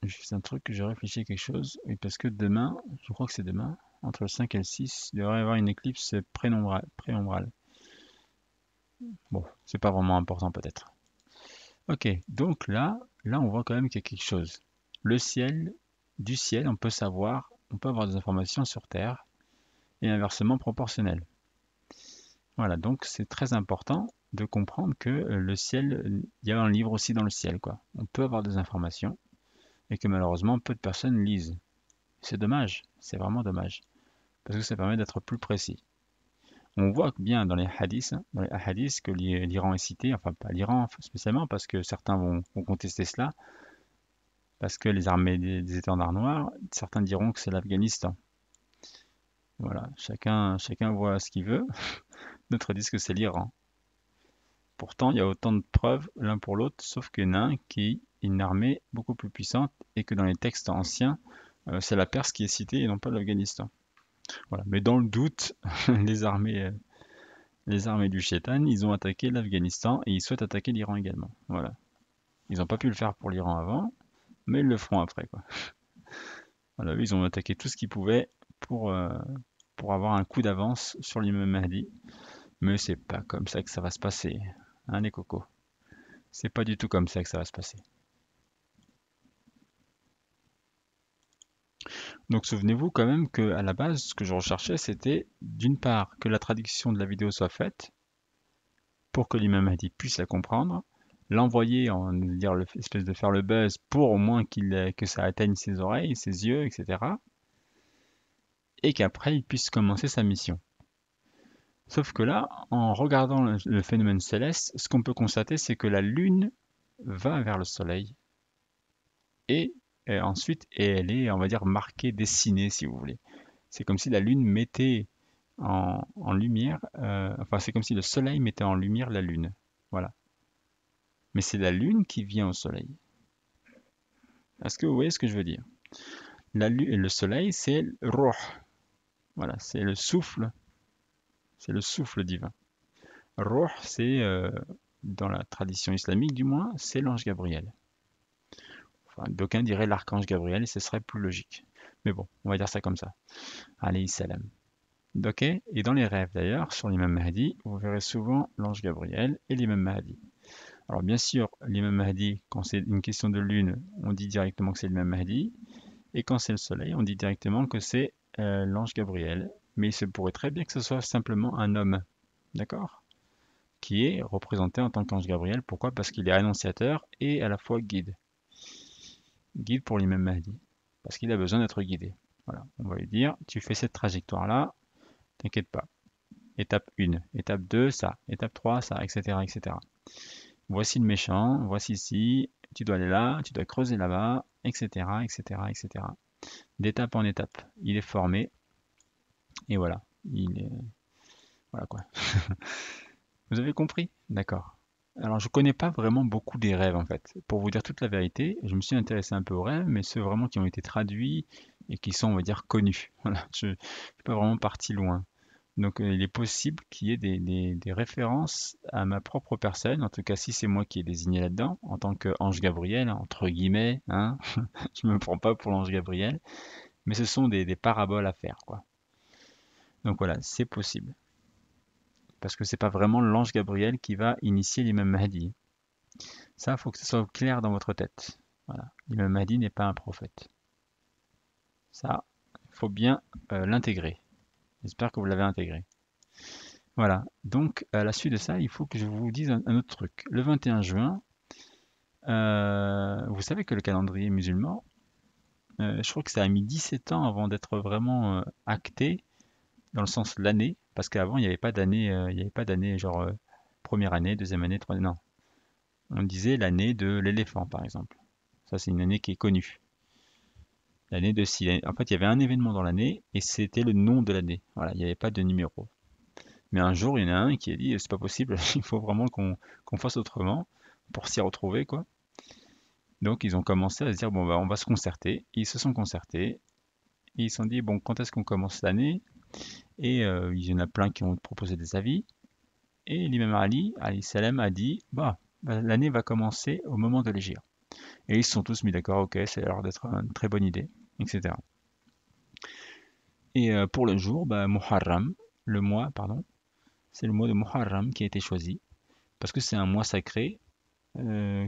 Juste un truc que j'ai réfléchi à quelque chose. Oui, parce que demain, je crois que c'est demain, entre le 5 et le 6, il devrait y avoir une éclipse prénombrale. Bon, c'est pas vraiment important peut-être. Ok, donc là, on voit quand même qu'il y a quelque chose. Le ciel, du ciel, on peut avoir des informations sur Terre et inversement proportionnel. Voilà, donc c'est très important de comprendre que le ciel, il y a un livre aussi dans le ciel, quoi. On peut avoir des informations et que malheureusement peu de personnes lisent. C'est dommage, c'est vraiment dommage, parce que ça permet d'être plus précis. On voit bien dans les hadiths que l'Iran est cité, enfin pas l'Iran spécialement, parce que certains vont contester cela, parce que les armées des étendards noirs, certains diront que c'est l'Afghanistan. Voilà, chacun voit ce qu'il veut, d'autres disent que c'est l'Iran. Pourtant, il y a autant de preuves l'un pour l'autre, sauf qu'il y en a un qui est une armée beaucoup plus puissante et que dans les textes anciens, c'est la Perse qui est citée et non pas l'Afghanistan. Voilà. Mais dans le doute, les armées, les armées du Shaitan, ils ont attaqué l'Afghanistan et ils souhaitent attaquer l'Iran également. Voilà. Ils n'ont pas pu le faire pour l'Iran avant, mais ils le feront après, quoi. Voilà, eux, ils ont attaqué tout ce qu'ils pouvaient pour, euh, pour avoir un coup d'avance sur l'imam Mahdi. Mais c'est pas comme ça que ça va se passer, hein, les cocos. C'est pas du tout comme ça que ça va se passer. Donc souvenez-vous quand même que à la base, ce que je recherchais, c'était d'une part que la traduction de la vidéo soit faite pour que l'imam Mahdi puisse la comprendre, l'envoyer en dire espèce de faire le buzz pour au moins que ça atteigne ses oreilles, ses yeux, etc. Et qu'après il puisse commencer sa mission. Sauf que là, en regardant le phénomène céleste, ce qu'on peut constater, c'est que la Lune va vers le Soleil et, ensuite elle est, on va dire, marquée, dessinée, si vous voulez. C'est comme si la Lune mettait en lumière, enfin c'est comme si le Soleil mettait en lumière la Lune. Voilà. Mais c'est la Lune qui vient au Soleil. Est-ce que vous voyez ce que je veux dire? Le Soleil, c'est le Ruh. Voilà, c'est le souffle divin. Ruh, c'est, dans la tradition islamique du moins, c'est l'ange Gabriel. Enfin, d'aucuns diraient l'archange Gabriel et ce serait plus logique. Mais bon, on va dire ça comme ça. Alayhi salam. Ok? Et dans les rêves d'ailleurs, sur l'imam Mahdi, vous verrez souvent l'ange Gabriel et l'imam Mahdi. Alors bien sûr, l'imam Mahdi, quand c'est une question de lune, on dit directement que c'est l'imam Mahdi. Et quand c'est le soleil, on dit directement que c'est l'ange Gabriel. Mais il se pourrait très bien que ce soit simplement un homme. D'accord? Qui est représenté en tant qu'ange Gabriel. Pourquoi? Parce qu'il est annonciateur et à la fois guide. Guide pour l'imam Mahdi. Parce qu'il a besoin d'être guidé. Voilà, on va lui dire, tu fais cette trajectoire-là, t'inquiète pas. Étape 1, étape 2, ça, étape 3, ça, etc., etc. Voici le méchant, voici ici, tu dois aller là, tu dois creuser là-bas, etc., etc., etc. D'étape en étape, il est formé, et voilà. Voilà quoi. Vous avez compris? D'accord. Alors, je connais pas vraiment beaucoup des rêves en fait. Pour vous dire toute la vérité, je me suis intéressé un peu aux rêves, mais ceux vraiment qui ont été traduits et qui sont, on va dire, connus. Voilà, je suis pas vraiment parti loin. Donc, il est possible qu'il y ait des références à ma propre personne, en tout cas si c'est moi qui ai désigné là-dedans, en tant qu'ange Gabriel, entre guillemets, hein. Je me prends pas pour l'ange Gabriel, mais ce sont des paraboles à faire, quoi. Donc voilà, c'est possible. Parce que c'est pas vraiment l'ange Gabriel qui va initier l'imam Mahdi. Ça, il faut que ce soit clair dans votre tête. Voilà. L'imam Mahdi n'est pas un prophète. Ça, il faut bien l'intégrer. J'espère que vous l'avez intégré. Voilà. Donc, à la suite de ça, il faut que je vous dise un autre truc. Le 21 juin, vous savez que le calendrier musulman, je crois que ça a mis 17 ans avant d'être vraiment acté, dans le sens de l'année, parce qu'avant, il n'y avait pas d'année, il n'y avait pas d'année genre première année, deuxième année, troisième. Non. On disait l'année de l'éléphant, par exemple. Ça, c'est une année qui est connue. L'année de si. En fait, il y avait un événement dans l'année et c'était le nom de l'année. Voilà, il n'y avait pas de numéro. Mais un jour, il y en a un qui a dit, c'est pas possible, il faut vraiment qu'on fasse autrement pour s'y retrouver, quoi. Donc, ils ont commencé à se dire, bon, bah, on va se concerter. Ils se sont concertés. Et ils se sont dit, bon, quand est-ce qu'on commence l'année? Et il y en a plein qui ont proposé des avis. Et l'imam Ali, alayhi salam, a dit, bah, l'année va commencer au moment de l'hégire. Et ils se sont tous mis d'accord, ok, ça a l'air d'être une très bonne idée, etc. Et pour le jour, bah, Muharram, le mois, pardon, c'est le mois de Muharram qui a été choisi, parce que c'est un mois sacré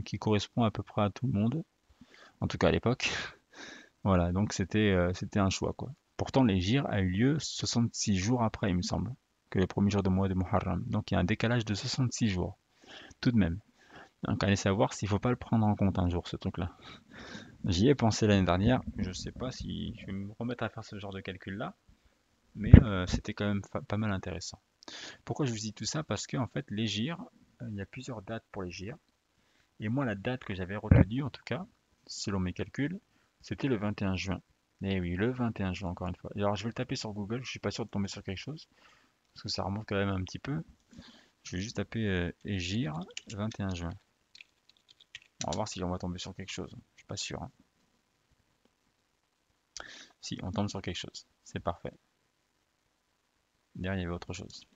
qui correspond à peu près à tout le monde, en tout cas à l'époque. Voilà, donc c'était un choix, quoi. Pourtant, l'hégire a eu lieu 66 jours après, il me semble, que le premier jour de mois de Muharram. Donc il y a un décalage de 66 jours, tout de même. Donc allez savoir s'il faut pas le prendre en compte un jour, ce truc-là. J'y ai pensé l'année dernière, je sais pas si je vais me remettre à faire ce genre de calcul-là, mais c'était quand même pas mal intéressant. Pourquoi je vous dis tout ça? Parce que en fait, les GIR, il y a plusieurs dates pour les GIR. Et moi, la date que j'avais retenue, en tout cas, selon mes calculs, c'était le 21 juin. Eh oui, le 21 juin, encore une fois. Et alors, je vais le taper sur Google, je suis pas sûr de tomber sur quelque chose, parce que ça remonte quand même un petit peu. Je vais juste taper Égir 21 juin. On va voir si on va tomber sur quelque chose. Je suis pas sûr, hein. Si, on tombe sur quelque chose. C'est parfait. Derrière, il y avait autre chose.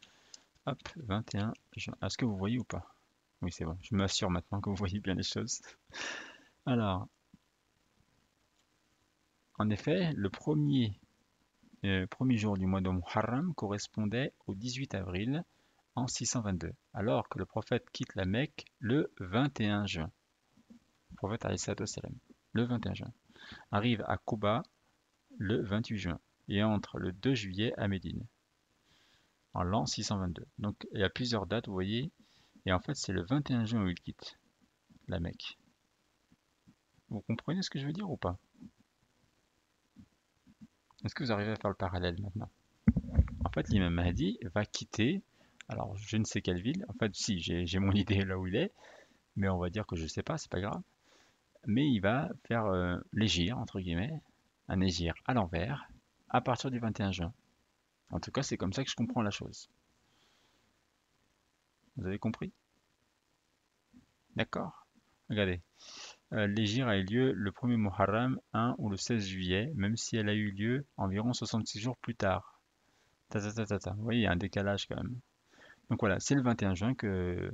Hop, 21 juin. Est-ce que vous voyez ou pas? Oui, c'est bon. Je m'assure maintenant que vous voyez bien les choses. Alors, en effet, le premier jour du mois de Muharram correspondait au 18 avril en 622, alors que le prophète quitte la Mecque le 21 juin. Le prophète alayhi salatu wassalam, le 21 juin, arrive à Quba le 28 juin et entre le 2 juillet à Médine en l'an 622. Donc il y a plusieurs dates, vous voyez, et en fait c'est le 21 juin où il quitte la Mecque. Vous comprenez ce que je veux dire ou pas? Est-ce que vous arrivez à faire le parallèle maintenant? En fait, l'imam Mahdi va quitter, alors je ne sais quelle ville, en fait si, j'ai mon idée là où il est, mais on va dire que je ne sais pas, c'est pas grave. Mais il va faire l'hégire, entre guillemets, un hégire à l'envers, à partir du 21 juin. En tout cas, c'est comme ça que je comprends la chose. Vous avez compris? D'accord? Regardez. L'hégire a eu lieu le 1er Muharram 1 ou le 16 juillet, même si elle a eu lieu environ 66 jours plus tard. Ta, ta, ta, ta, ta. Vous voyez, il y a un décalage quand même. Donc voilà, c'est le 21 juin que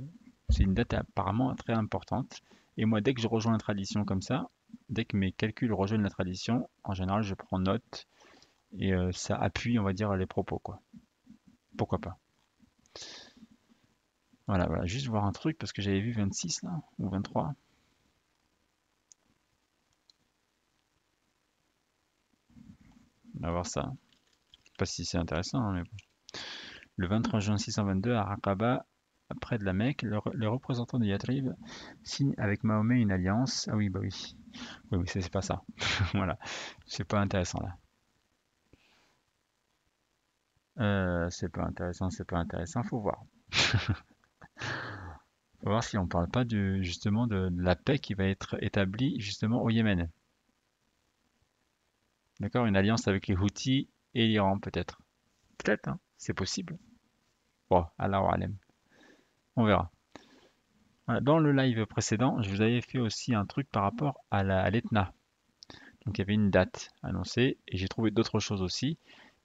c'est une date apparemment très importante. Et moi, dès que je rejoins la tradition comme ça, dès que mes calculs rejoignent la tradition, en général, je prends note et ça appuie, on va dire, les propos, quoi. Pourquoi pas? Voilà, voilà, juste voir un truc parce que j'avais vu 26 là, ou 23. On va voir ça. Je sais pas si c'est intéressant, hein, mais bon. Le 23 juin 622 à Aqaba, près de la Mecque, le représentant de Yathrib signe avec Mahomet une alliance. Ah oui, bah oui. Oui, oui, c'est pas ça. Voilà, c'est pas intéressant là. C'est pas intéressant, c'est pas intéressant, faut voir. Faut voir si on parle pas justement de la paix qui va être établie justement au Yémen. D'accord? Une alliance avec les Houthis et l'Iran peut-être. Peut-être, hein, c'est possible. Bon, Allah alem. On verra. Voilà, dans le live précédent, je vous avais fait aussi un truc par rapport à l'Etna. Donc il y avait une date annoncée et j'ai trouvé d'autres choses aussi.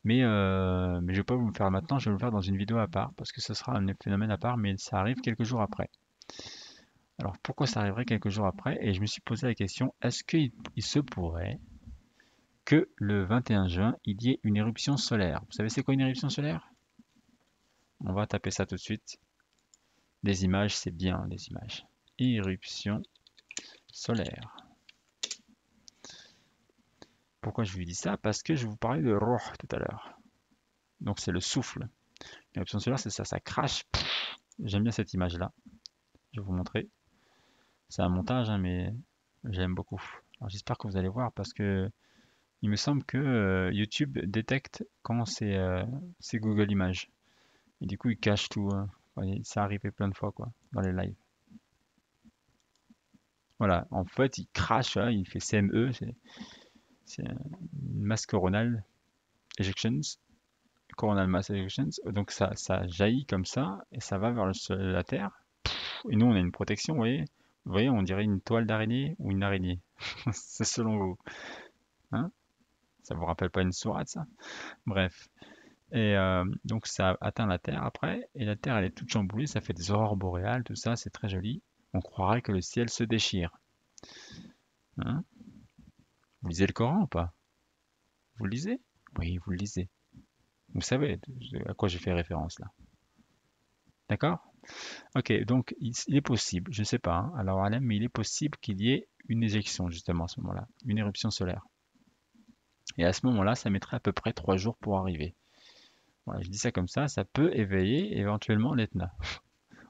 Mais je vais pas vous le faire maintenant, je vais vous le faire dans une vidéo à part parce que ce sera un phénomène à part, mais ça arrive quelques jours après. Alors pourquoi ça arriverait quelques jours après? Et je me suis posé la question, est-ce qu'il se pourrait que le 21 juin, il y ait une éruption solaire? Vous savez c'est quoi une éruption solaire? On va taper ça tout de suite. Des images, c'est bien des images. Éruption solaire. Pourquoi je vous dis ça? Parce que je vous parlais de Ruh tout à l'heure. Donc c'est le souffle. L'éruption solaire, c'est ça, ça crache. J'aime bien cette image-là. Je vais vous montrer. C'est un montage, hein, mais j'aime beaucoup. Alors, j'espère que vous allez voir parce que il me semble que YouTube détecte quand c'est Google Images. Et du coup, il cache tout. Ouais, ça arrivait plein de fois, quoi, dans les lives. Voilà, en fait, il crache, là, il fait CME, c'est une masse coronale ejections, coronal mass ejections. Donc ça jaillit comme ça et ça va vers la Terre. Et nous, on a une protection, vous voyez? Vous voyez, on dirait une toile d'araignée ou une araignée. C'est selon vous. Hein? Ça vous rappelle pas une sourate, ça? Bref. Et donc ça atteint la Terre après, et la Terre elle est toute chamboulée, ça fait des aurores boréales, tout ça, c'est très joli. On croirait que le ciel se déchire. Hein? Vous lisez le Coran ou pas? Vous le lisez? Oui, vous le lisez. Vous savez à quoi j'ai fait référence là. D'accord? Ok, donc il est possible, je ne sais pas, hein, alors Alem, mais il est possible qu'il y ait une éjection justement à ce moment-là, une éruption solaire. Et à ce moment-là, ça mettrait à peu près 3 jours pour arriver. Voilà, je dis ça comme ça peut éveiller éventuellement l'Etna.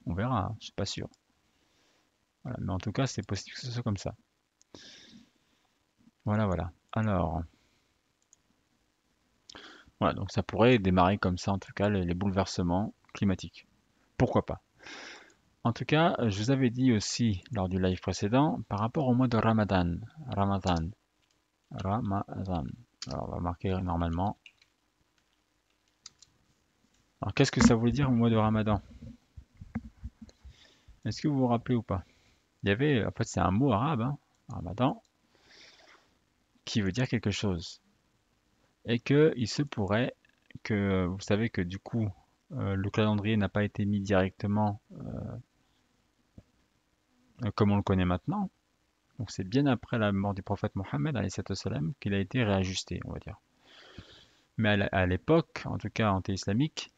On verra, hein, je suis pas sûr. Voilà, mais en tout cas, c'est possible que ce soit comme ça. Voilà, voilà. Alors, voilà, donc ça pourrait démarrer comme ça, en tout cas, les bouleversements climatiques. Pourquoi pas? En tout cas, je vous avais dit aussi lors du live précédent, par rapport au mois de Ramadan. Ramadan. Ramadan. Alors, on va marquer normalement. Alors, qu'est-ce que ça voulait dire au mois de Ramadan? Est-ce que vous vous rappelez ou pas? Il y avait, en fait, c'est un mot arabe, hein, Ramadan, qui veut dire quelque chose. Et que il se pourrait que, vous savez que du coup, le calendrier n'a pas été mis directement comme on le connaît maintenant. Donc c'est bien après la mort du prophète Mohammed alayhi salam qu'il a été réajusté, on va dire. Mais à l'époque, en tout cas en thé islamique,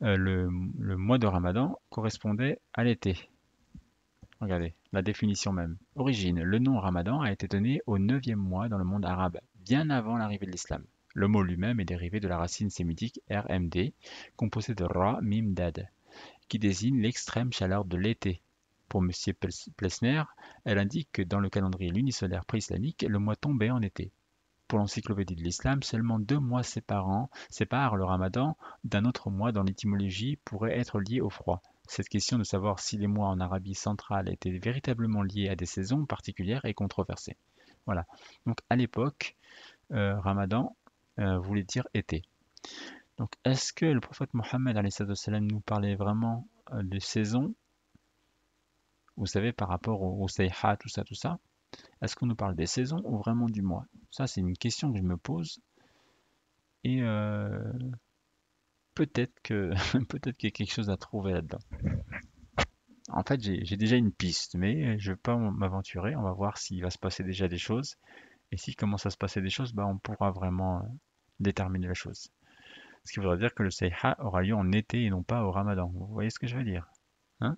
le mois de Ramadan correspondait à l'été. Regardez, la définition même. Origine, le nom Ramadan a été donné au 9e mois dans le monde arabe, bien avant l'arrivée de l'islam. Le mot lui-même est dérivé de la racine sémitique RMD, composée de Ra Mim Dad, qui désigne l'extrême chaleur de l'été. Pour M. Plessner, elle indique que dans le calendrier lunisolaire pré-islamique, le mois tombait en été. Pour l'encyclopédie de l'islam, seulement 2 mois séparent le ramadan d'un autre mois dont l'étymologie pourrait être liée au froid. Cette question de savoir si les mois en Arabie centrale étaient véritablement liés à des saisons particulières est controversée. Voilà. Donc à l'époque, ramadan voulait dire été. Donc est-ce que le prophète Mohammed nous parlait vraiment des saisons, vous savez, par rapport au sayha, tout ça? Est-ce qu'on nous parle des saisons ou vraiment du mois? Ça, c'est une question que je me pose et peut-être que peut-être qu'il y a quelque chose à trouver là-dedans. En fait, j'ai déjà une piste, mais je ne veux pas m'aventurer. On va voir s'il va se passer déjà des choses. Et s'il commence à se passer des choses, bah, on pourra vraiment déterminer la chose. Ce qui voudrait dire que le Sayha aura lieu en été et non pas au Ramadan. Vous voyez ce que je veux dire? Hein?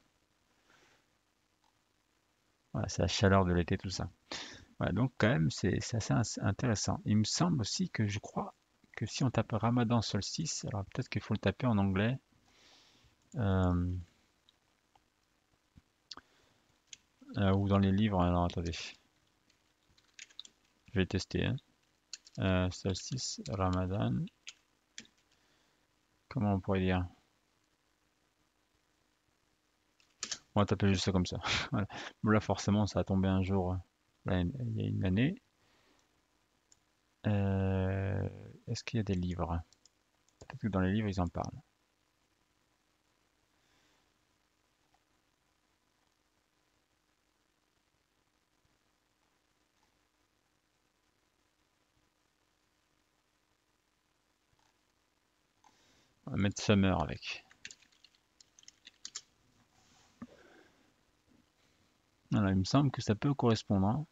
Voilà, c'est la chaleur de l'été, tout ça. Voilà, donc quand même, c'est assez intéressant. Il me semble aussi que je crois que si on tape Ramadan solstice, alors peut-être qu'il faut le taper en anglais. euh, ou dans les livres. Alors attendez, je vais tester, hein. Solstice, Ramadan, comment on pourrait dire? On va taper juste ça comme ça. Voilà. Bon, là, forcément, ça a tombé un jour, là, il y a une année. Euh, Est-ce qu'il y a des livres? Peut-être que dans les livres, ils en parlent. On va mettre Summer avec. Voilà, il me semble que ça peut correspondre, hein.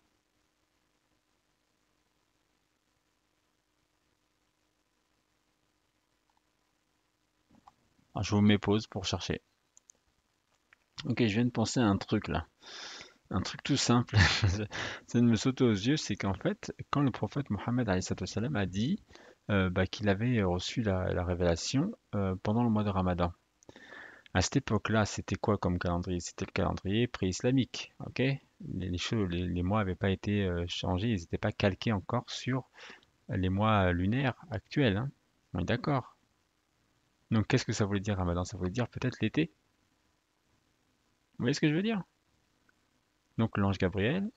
Alors, je vous mets pause pour chercher. Ok, je viens de penser à un truc là. Un truc tout simple. Ça vient de me sauter aux yeux, c'est qu'en fait, quand le prophète Mohammed alayhi salam a dit qu'il avait reçu la révélation pendant le mois de Ramadan. À cette époque-là, c'était quoi comme calendrier? C'était le calendrier pré-islamique, ok? Les mois n'avaient pas été changés, ils n'étaient pas calqués encore sur les mois lunaires actuels, hein. On est d'accord. Donc qu'est-ce que ça voulait dire Ramadan? Ça voulait dire peut-être l'été? Vous voyez ce que je veux dire? Donc l'ange Gabriel,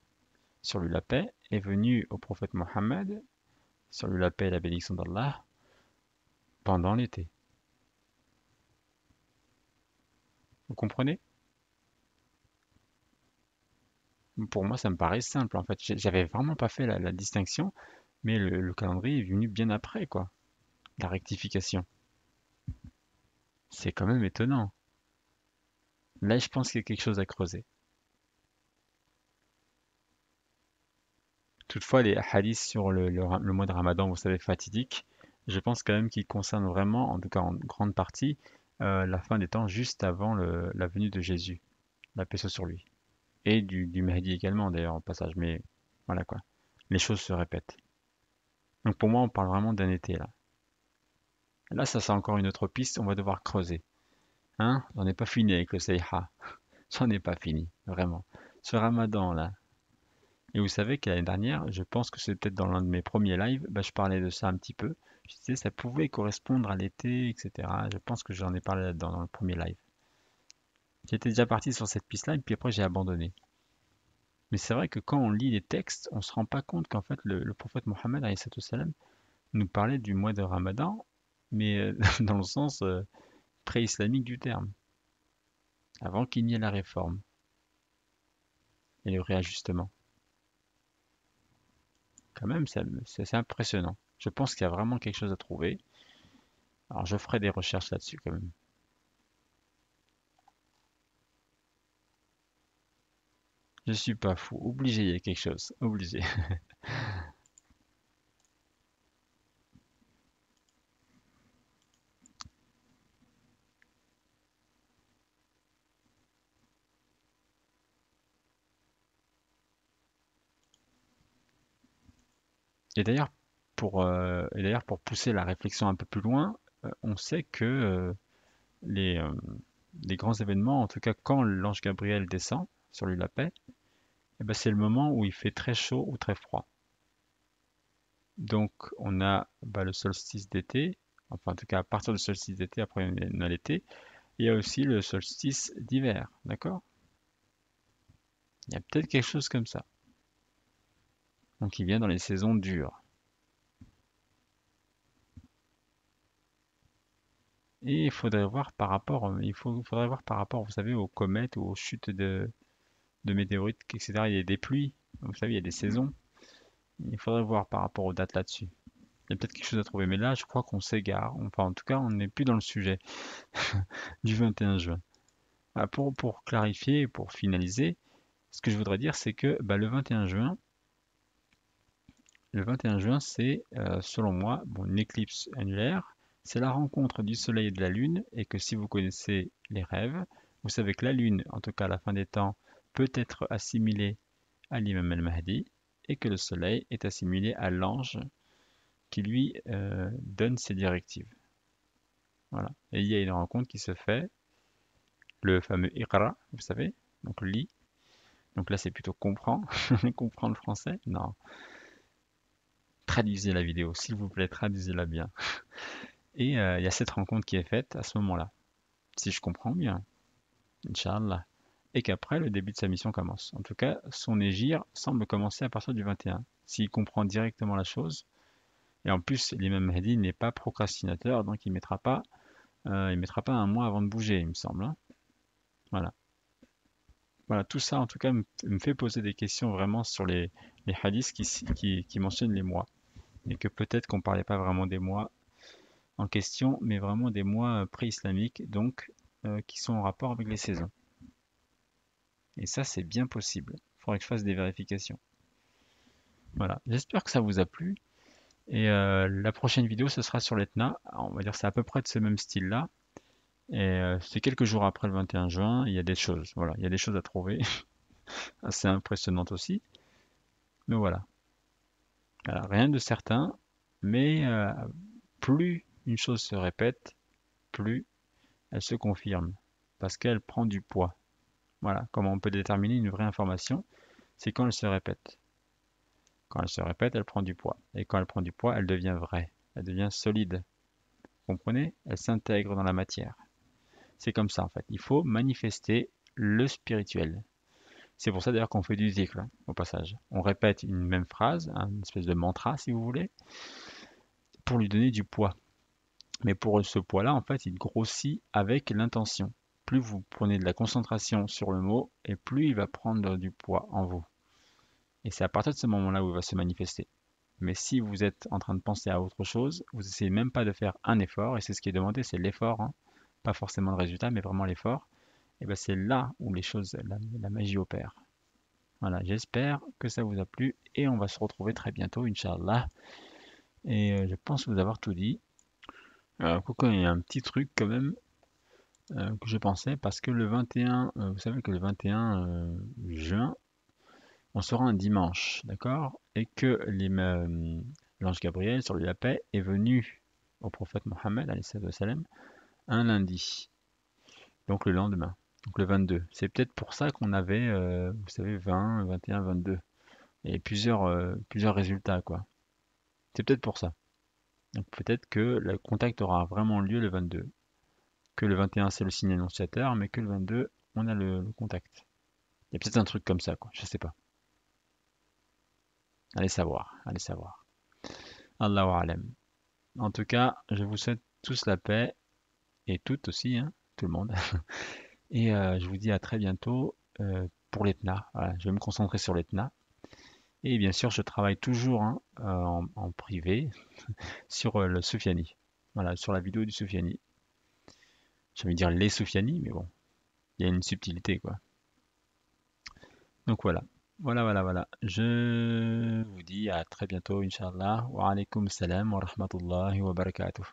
sur lui la paix, est venu au prophète Mohammed, sur lui la paix et la bénédiction d'Allah, pendant l'été. Vous comprenez? Pour moi, ça me paraît simple en fait. J'avais vraiment pas fait la distinction, mais le calendrier est venu bien après, quoi. La rectification. C'est quand même étonnant. Là, je pense qu'il y a quelque chose à creuser. Toutefois, les hadiths sur le mois de Ramadan, vous savez, fatidique, je pense quand même qu'ils concernent vraiment, en tout cas en grande partie, la fin des temps juste avant la venue de Jésus, la paix soit sur lui. Et du Mahdi également, d'ailleurs, au passage. Mais voilà quoi. Les choses se répètent. Donc pour moi, on parle vraiment d'un été là. Là, ça c'est encore une autre piste, on va devoir creuser. Hein? On n'est pas fini avec le Seiha. J'en ai pas fini, vraiment. Ce Ramadan là. Et vous savez que l'année dernière, je pense que c'est peut-être dans l'un de mes premiers lives, bah, je parlais de ça un petit peu. Je disais ça pouvait correspondre à l'été, etc. Je pense que j'en ai parlé là-dedans dans le premier live. J'étais déjà parti sur cette piste-là et puis après j'ai abandonné. Mais c'est vrai que quand on lit les textes, on se rend pas compte qu'en fait le prophète Mohammed alayhi salam, nous parlait du mois de Ramadan, mais dans le sens pré-islamique du terme, avant qu'il n'y ait la réforme et le réajustement. Quand même, c'est assez impressionnant. Je pense qu'il y a vraiment quelque chose à trouver. Alors je ferai des recherches là-dessus quand même. Je suis pas fou. Obligé, il y a quelque chose. Obligé. Et d'ailleurs, pour pousser la réflexion un peu plus loin, on sait que les, euh, les grands événements, en tout cas quand l'ange Gabriel descend sur lui la paix, eh ben, c'est le moment où il fait très chaud ou très froid. Donc on a bah, le solstice d'été, enfin en tout cas à partir du solstice d'été, après on a l'été, il y a aussi le solstice d'hiver, d'accord? Il y a peut-être quelque chose comme ça. Donc il vient dans les saisons dures. Et il faudrait voir par rapport, faudrait voir par rapport, vous savez, aux comètes ou aux chutes de météorites, etc. Il y a des pluies, vous savez, il y a des saisons. Il faudrait voir par rapport aux dates là-dessus. Il y a peut-être quelque chose à trouver, mais là, je crois qu'on s'égare. Enfin, en tout cas, on n'est plus dans le sujet du 21 juin. Ah, pour clarifier, pour finaliser, ce que je voudrais dire, c'est que bah, le 21 juin, c'est, selon moi, bon, une éclipse annulaire. C'est la rencontre du Soleil et de la Lune, et que si vous connaissez les rêves, vous savez que la Lune, en tout cas à la fin des temps, peut être assimilée à l'imam al-Mahdi, et que le Soleil est assimilé à l'ange qui lui donne ses directives. Voilà. Et il y a une rencontre qui se fait, le fameux Iqra, vous savez, donc lit. Donc là, c'est plutôt comprend, comprendre le français. Non, traduisez la vidéo, s'il vous plaît, traduisez-la bien. Et il y a cette rencontre qui est faite à ce moment-là, si je comprends bien, Inch'Allah. Et qu'après, le début de sa mission commence. En tout cas, son égir semble commencer à partir du 21. S'il comprend directement la chose, et en plus, l'imam Mahdi n'est pas procrastinateur, donc il mettra pas un mois avant de bouger, il me semble, hein. Voilà. Voilà, tout ça, en tout cas, me fait poser des questions vraiment sur les hadiths qui mentionnent les mois. Et que peut-être qu'on parlait pas vraiment des mois en question, mais vraiment des mois pré-islamiques, donc qui sont en rapport avec les saisons. Et ça, c'est bien possible. Il faudrait que je fasse des vérifications. Voilà, j'espère que ça vous a plu. Et la prochaine vidéo, ce sera sur l'Etna. On va dire que c'est à peu près de ce même style-là. Et c'est quelques jours après le 21 juin. Il y a des choses, voilà, il y a des choses à trouver, assez impressionnantes aussi. Mais voilà, voilà, rien de certain. Mais plus une chose se répète, plus elle se confirme, parce qu'elle prend du poids. Voilà, comment on peut déterminer une vraie information, c'est quand elle se répète. Quand elle se répète, elle prend du poids. Et quand elle prend du poids, elle devient vraie, elle devient solide. Vous comprenez? Elle s'intègre dans la matière. C'est comme ça en fait. Il faut manifester le spirituel. C'est pour ça d'ailleurs qu'on fait du zikr, hein, au passage. On répète une même phrase, une espèce de mantra si vous voulez, pour lui donner du poids. Mais pour ce poids-là, en fait, il grossit avec l'intention. Plus vous prenez de la concentration sur le mot, et plus il va prendre du poids en vous. Et c'est à partir de ce moment-là où il va se manifester. Mais si vous êtes en train de penser à autre chose, vous essayez même pas de faire un effort, et c'est ce qui est demandé, c'est l'effort, hein. Pas forcément le résultat, mais vraiment l'effort. Et ben c'est là où les choses, la magie opère. Voilà, j'espère que ça vous a plu, et on va se retrouver très bientôt, Inch'Allah. Et je pense vous avoir tout dit. Quoique, il y a un petit truc quand même que je pensais, parce que le 21, vous savez que le 21 juin, on sera un dimanche, d'accord? Et que l'ange Gabriel, sur lui la paix, est venu au prophète Mohammed, alayhi salam, un lundi, donc le lendemain, donc le 22. C'est peut-être pour ça qu'on avait, vous savez, 20, 21, 22. Et plusieurs résultats, quoi. C'est peut-être pour ça. Donc peut-être que le contact aura vraiment lieu le 22. Que le 21 c'est le signe annonciateur, mais que le 22 on a le contact. Il y a peut-être un truc comme ça, quoi. Je sais pas. Allez savoir, allez savoir. Allahu alam. En tout cas, je vous souhaite tous la paix, et toutes aussi, hein, tout le monde. Et je vous dis à très bientôt pour l'Etna. Voilà, je vais me concentrer sur l'Etna. Et bien sûr, je travaille toujours, hein, en privé sur le Soufiani. Voilà, sur la vidéo du Soufiani. Je vais dire les Soufiani, mais bon, il y a une subtilité, quoi. Donc voilà. Voilà. Je vous dis à très bientôt, Inch'Allah. Wa alaykoum salam wa rahmatullahi wa barakatuh.